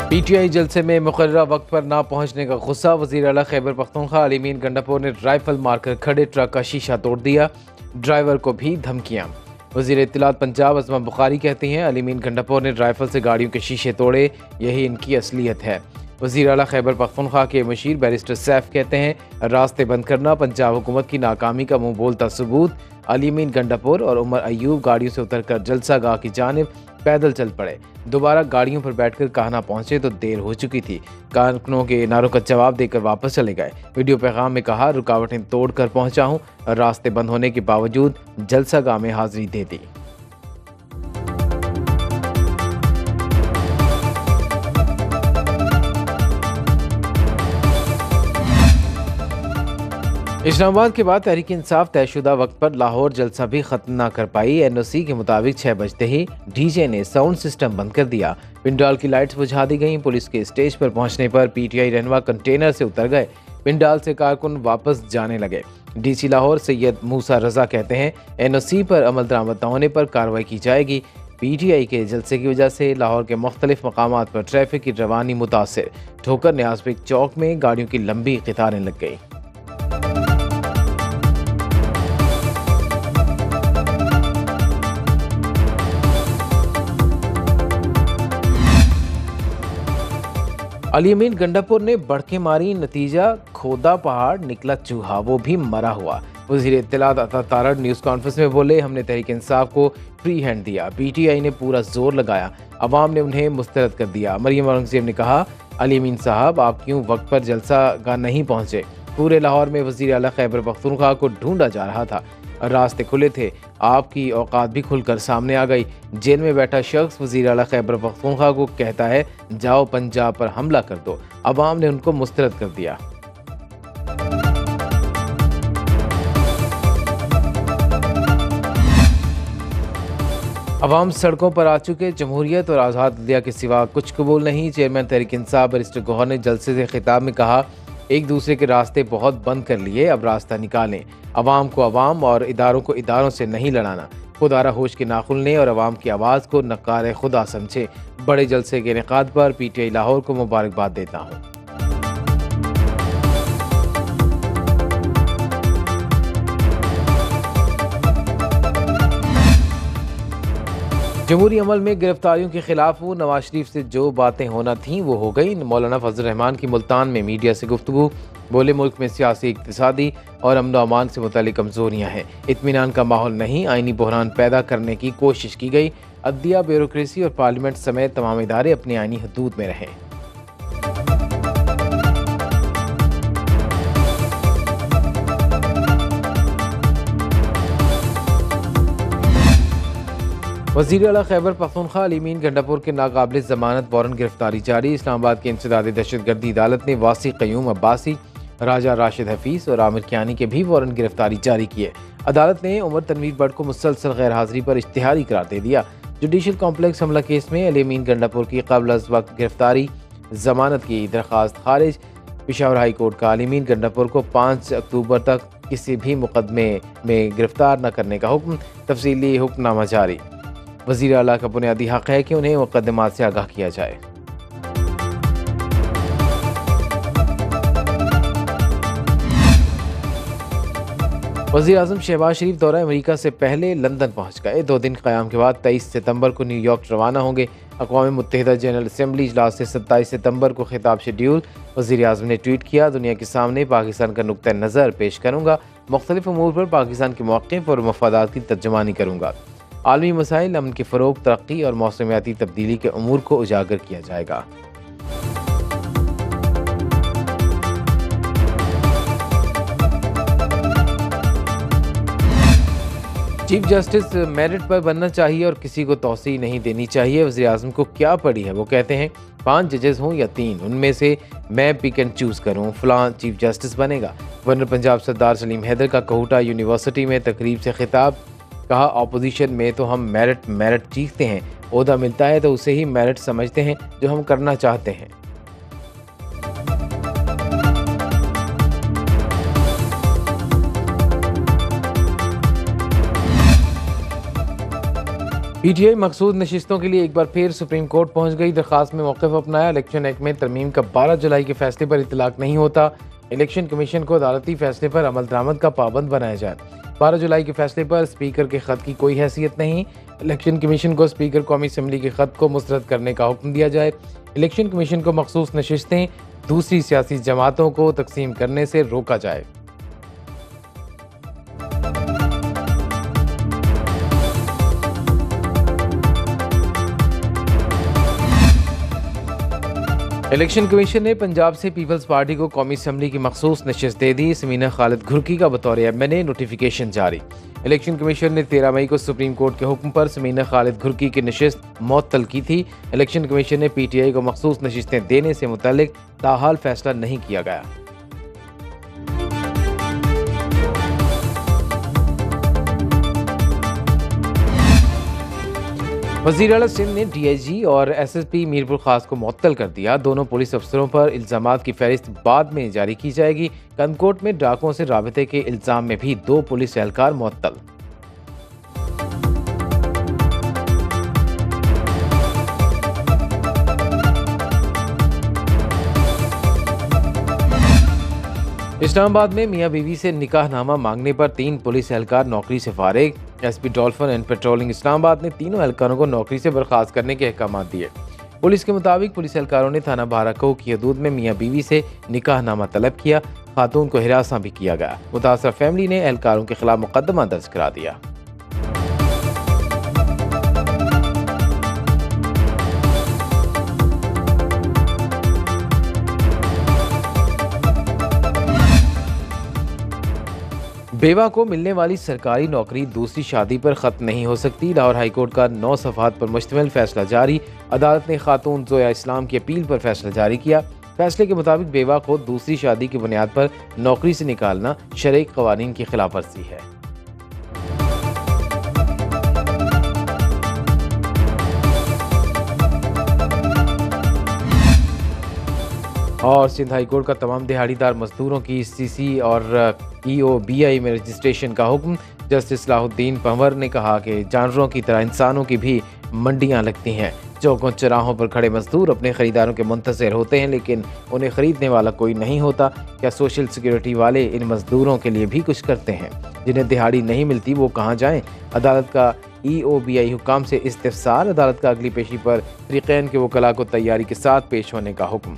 PTI जलसे में मुकर्ररा वक्त पर ना पहुंचने का गुस्सा। वज़ीर आला खैबर पख्तूनख्वा अलीमीन गंडापुर ने राइफल मारकर खड़े ट्रक का शीशा तोड़ दिया, ड्राइवर को भी धमकियां। वज़ीर इत्तलात पंजाब अज़मा बुखारी कहती हैं, अलीमीन गंडापुर ने राइफल से गाड़ियों के शीशे तोड़े, यही इनकी असलियत है। वज़ीर आला खैबर पख्तूनख्वा के मुशीर बैरिस्टर सैफ कहते हैं, रास्ते बंद करना पंजाब हुकूमत की नाकामी का मुंह बोलता सबूत। अलीमीन गंडापुर और उमर अयूब गाड़ियों से उतरकर जलसा गाह की जानिब पैदल चल पड़े। दोबारा गाड़ियों पर बैठकर काहना पहुंचे तो देर हो चुकी थी। कारकुनों के नारों का जवाब देकर वापस चले गए। वीडियो पैगाम में कहा, रुकावटें तोड़ कर पहुंचा हूं और रास्ते बंद होने के बावजूद जलसा गाह में हाजिरी दे दी। इस्लामाबाद के बाद तहरीक इंसाफ तयशुदा वक्त पर लाहौर जलसा भी खत्म न कर पाई। एनओसी के मुताबिक 6 बजते ही डीजे ने साउंड सिस्टम बंद कर दिया, पिंडाल की लाइट्स बुझा दी गईं। पुलिस के स्टेज पर पहुंचने पर पीटीआई रहनुमा कंटेनर से उतर गए, पिंडाल से कारकुन वापस जाने लगे। डीसी लाहौर सैयद मूसा रजा कहते हैं, एनओसी पर अमल दरामद न होने पर कार्रवाई की जाएगी। पीटीआई के जलसे की वजह से लाहौर के मुख्तलिफ मकामात पर ट्रैफिक की रवानी मुतासर। ठोकर न्याज़बिग चौक में गाड़ियों की लंबी कतारें लग गई। अलीमीन गंडापुर ने बढ़के मारी, नतीजा खोदा पहाड़ निकला चूहा, वो भी मरा हुआ। वज़ीर इत्तलात अता तारड़ न्यूज़ कॉन्फ्रेंस में बोले, हमने तहरीक इंसाफ को फ्री हैंड दिया, पीटीआई ने पूरा जोर लगाया, अवाम ने उन्हें मुस्तरद कर दिया। मरियम औरंगज़ेब ने कहा, अलीमीन साहब आप क्यों वक्त पर जलसा गाह नहीं पहुंचे? पूरे लाहौर में वज़ीर आला खैबर पख्तूनख्वा को ढूंढा जा रहा था, रास्ते खुले थे, आपकी औकात भी खुलकर सामने आ गई। जेल में बैठा शख्स वज़ीर आला खैबर पख्तूनख्वा को कहता है, जाओ पंजाब पर हमला कर दो। अवाम ने उनको मुस्तरद कर दिया। अवाम सड़कों पर आ चुके, जमहूरियत और आज़ाद इंडिया के सिवा कुछ कबूल नहीं। चेयरमैन तहरीक इंसाफ बैरिस्टर गौहर ने जलसे से खिताब में कहा, एक दूसरे के रास्ते बहुत बंद कर लिए, अब रास्ता निकालें। अवाम को अवाम और इदारों को इदारों से नहीं लड़ाना। खुदारा होश के नाखुन लें और अवाम की आवाज़ को नकार खुदा समझे। बड़े जलसे के इनेकाद पर पीटीआई लाहौर को मुबारकबाद देता हूँ। जमहूरी अमल में गिरफ्तारियों के खिलाफ हूँ, नवाज शरीफ से जो बातें होना थीं वो हो गई। मौलाना फजल रहमान की मुल्तान में मीडिया से गुफ्तगू, बोले मुल्क में सियासी, इक्तिसादी और अमन व अमान से मुतालिक कमजोरियाँ हैं, इत्मीनान का माहौल नहीं, आइनी बहरान पैदा करने की कोशिश की गई। अदलिया, ब्यूरोक्रेसी और पार्लियामेंट समेत तमाम इदारे अपनी आइनी हदूद में रहें। वज़ीर आला खैबर पख्तूनख्वा अलीमीन गंडापुर के नाकाबिल ज़मानत वारंट गिरफ्तारी जारी। इस्लामाबाद के इंसदादी दहशतगर्दी अदालत ने वासी क़य्यूम अब्बासी, राजा राशिद हफीज़ और आमिर कियानी के भी वारंट गिरफ्तारी जारी किए। अदालत ने उमर तनवीर बट को मुसलसल गैर हाजिरी पर इश्तिहारी करार दे दिया। जुडिशल कॉम्प्लेक्स हमला केस में अलीमीन गंडापुर की क़ब्ल अज़ वक्त गिरफ्तारी ज़मानत की दरख्वास्त खारिज। पेशावर हाई कोर्ट का अलीमीन गंडापुर को 5 अक्टूबर तक किसी भी मुकदमे में गिरफ्तार न करने का हुक्म, तफसीली हुक्मनामा जारी। वज़ीर आला का बुनियादी हक़ है कि उन्हें मुक़द्दमात से आगाह किया जाए। वज़ीर आज़म शहबाज शरीफ दौरा अमेरिका से पहले लंदन पहुँच गए। 2 दिन क़याम के बाद 23 सितंबर को न्यूयॉर्क रवाना होंगे। अक़वाम मुत्तहिदा जनरल असम्बली इजलास से 27 सितंबर को खिताब शेड्यूल। वज़ीर आज़म ने ट्वीट किया, दुनिया के सामने पाकिस्तान का नुक्ता नज़र पेश करूँगा, मुख्तलिफ उमूर पर पाकिस्तान के मौक़िफ़ और मफादात की तर्जुमानी करूँगा। आलमी मसाइल, अमन की फ़रोग़, तरक्की और मौसमियाती तब्दीली के उमूर को उजागर किया जाएगा। चीफ जस्टिस मेरिट पर बनना चाहिए और किसी को तौसीह नहीं देनी चाहिए। वज़ीर आज़म को क्या पड़ी है? वो कहते हैं 5 जजेस हों या 3, उनमें से मैं पिक एंड चूज़ करूँ, फ़लाँ चीफ जस्टिस बनेगा। गवर्नर पंजाब सरदार सलीम हैदर का कोहटा यूनिवर्सिटी में तकरीब से खिताब, कहा अपोजिशन में तो हम मेरिट चीखते हैं, ओहदा मिलता है तो उसे ही मेरिट समझते हैं जो हम करना चाहते हैं। पीटीआई मकसूद नशिस्तों के लिए एक बार फिर सुप्रीम कोर्ट पहुंच गई। दरखास्त में मौक़िफ़ अपनाया। इलेक्शन एक्ट में तरमीम का 12 जुलाई के फैसले पर इतलाक नहीं होता। इलेक्शन कमीशन को अदालती फैसले पर अमल दरामद का पाबंद बनाया जाए। 12 जुलाई के फैसले पर स्पीकर के ख़त की कोई हैसियत नहीं। इलेक्शन कमीशन को स्पीकर कौमी असम्बली के ख़त को मुस्तरद करने का हुक्म दिया जाए। इलेक्शन कमीशन को मखसूस नशिस्तें दूसरी सियासी जमातों को तकसीम करने से रोका जाए। इलेक्शन कमीशन ने पंजाब से पीपल्स पार्टी को कौमी असम्बली की मखसूस नशिस्त दे दी। समीना खालिद घुर्की का बतौर एमएनए नोटिफिकेशन जारी। इलेक्शन कमीशन ने 13 मई को सुप्रीम कोर्ट के हुक्म पर समीना खालिद घुर्की की नशिस्त मुअत्तल की थी। इलेक्शन कमीशन ने पीटीआई को मखसूस नशिस्तें देने से मुतल्लिक ताहाल फैसला नहीं किया गया। वज़ीर आला सिंध ने डीआईजी और एसएसपी मीरपुर खास को मुअत्तल कर दिया। दोनों पुलिस अफसरों पर इल्ज़ामात की फहरिस्त बाद में जारी की जाएगी। कंदकोट में डाकुओं से राबते के इल्ज़ाम में भी 2 पुलिस एहलकार मुअत्तल। इस्लामाबाद में मियाँ बीवी से निकाहनामा मांगने पर 3 पुलिस एहलकार नौकरी से फारिग। SP dolphin and patrolling Islamabad ने तीनों एहलकारों को नौकरी से बर्खास्त करने के अहकाम दिए। पुलिस के मुताबिक पुलिस एहलकारों ने थाना बाराको की हदूद में मियाँ बीवी से निकाहनामा तलब किया। खातून को हिरासत भी किया गया। मुतासर फैमिली ने एहलकारों के खिलाफ मुकदमा दर्ज करा दिया। बेवा को मिलने वाली सरकारी नौकरी दूसरी शादी पर ख़त्म नहीं हो सकती। लाहौर हाईकोर्ट का 9 सफ़हात पर मुश्तमिल फैसला जारी। अदालत ने खातून जोया इस्लाम की अपील पर फैसला जारी किया। फैसले के मुताबिक बेवा को दूसरी शादी की बुनियाद पर नौकरी से निकालना शरई क़वानीन की खिलाफ वर्जी है। और सिंध हाईकोर्ट का तमाम दिहाड़ीदार मजदूरों की सीसी और ईओबीआई में रजिस्ट्रेशन का हुक्म। जस्टिस सलाहुद्दीन पंवर ने कहा कि जानवरों की तरह इंसानों की भी मंडियां लगती हैं। चौकों चौराहों पर खड़े मजदूर अपने खरीदारों के मुंतज़िर होते हैं, लेकिन उन्हें खरीदने वाला कोई नहीं होता। क्या सोशल सिक्योरिटी वाले इन मजदूरों के लिए भी कुछ करते हैं? जिन्हें दिहाड़ी नहीं मिलती वो कहाँ जाएं? अदालत का ईओबीआई हुकाम से इस्तिफसार। अदालत का अगली पेशी पर फ़रीक़ैन के वकला को तैयारी के साथ पेश होने का हुक्म।